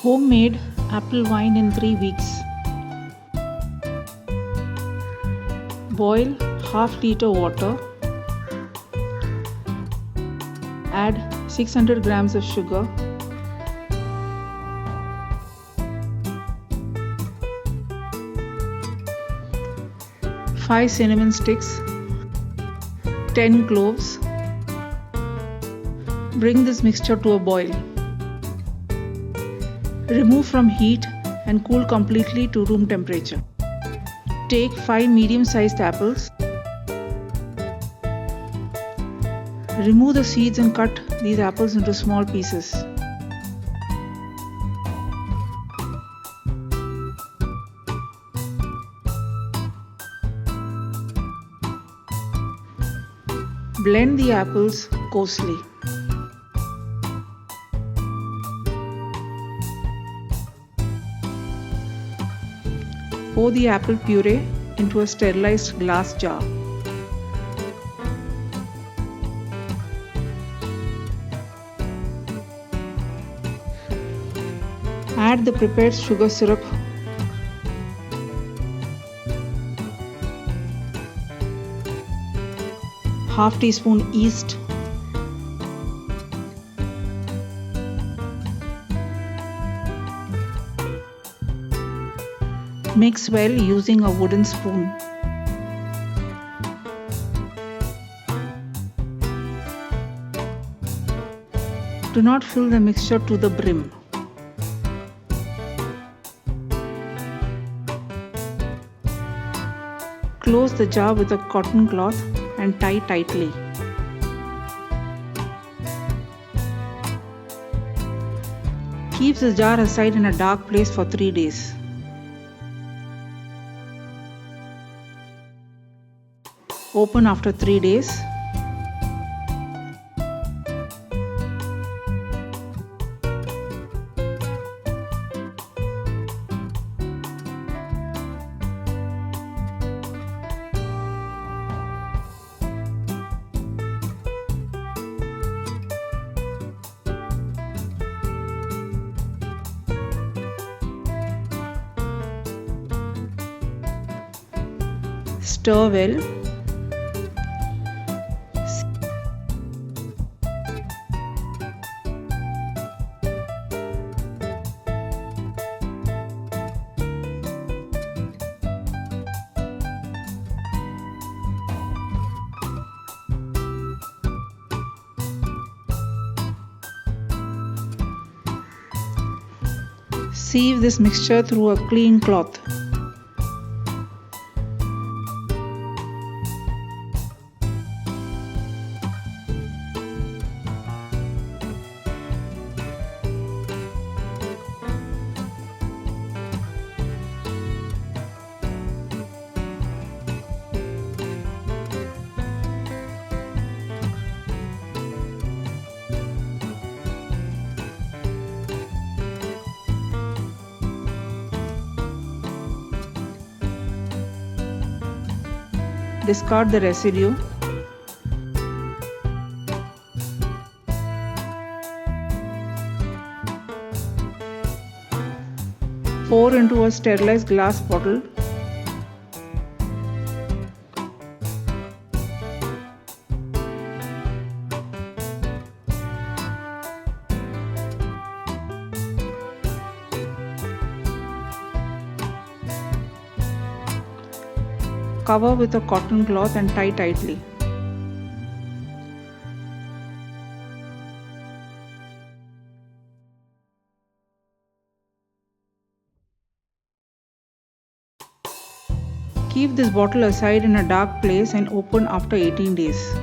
Homemade apple wine in 3 weeks. Boil half liter water. Add 600 grams of sugar. Five cinnamon sticks. 10 cloves. Bring this mixture to a boil. Remove from heat and cool completely to room temperature. Take 5 medium-sized apples. Remove the seeds and cut these apples into small pieces. Blend the apples coarsely. Pour the apple puree into a sterilized glass jar. Add the prepared sugar syrup. Half teaspoon yeast. Mix well using a wooden spoon. Do not fill the mixture to the brim. Close the jar with a cotton cloth and tie tightly. Keep the jar aside in a dark place for 3 days. Open after 3 days. Stir well. Sieve this mixture through a clean cloth. Discard the residue. Pour into a sterilized glass bottle. Cover with a cotton cloth and tie tightly. Keep this bottle aside in a dark place and open after 18 days.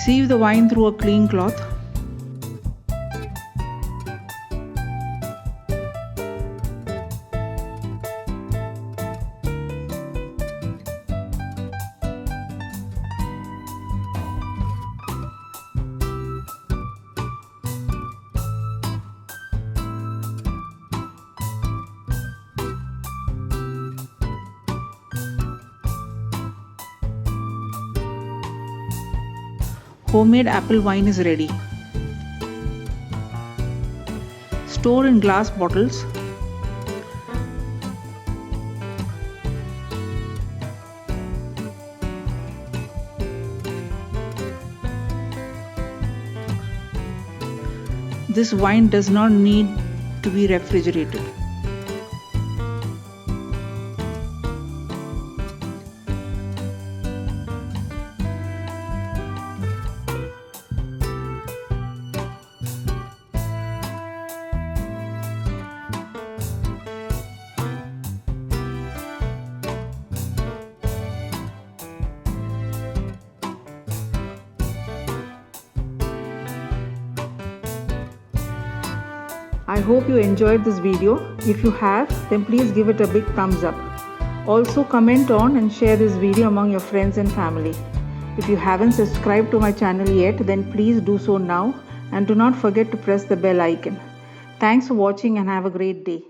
Sieve the wine through a clean cloth. Homemade apple wine is ready. Store in glass bottles. This wine does not need to be refrigerated. I hope you enjoyed this video. If you have, then please give it a big thumbs up. Also comment on and share this video among your friends and family. If you haven't subscribed to my channel yet, then please do so now and do not forget to press the bell icon. Thanks for watching and have a great day.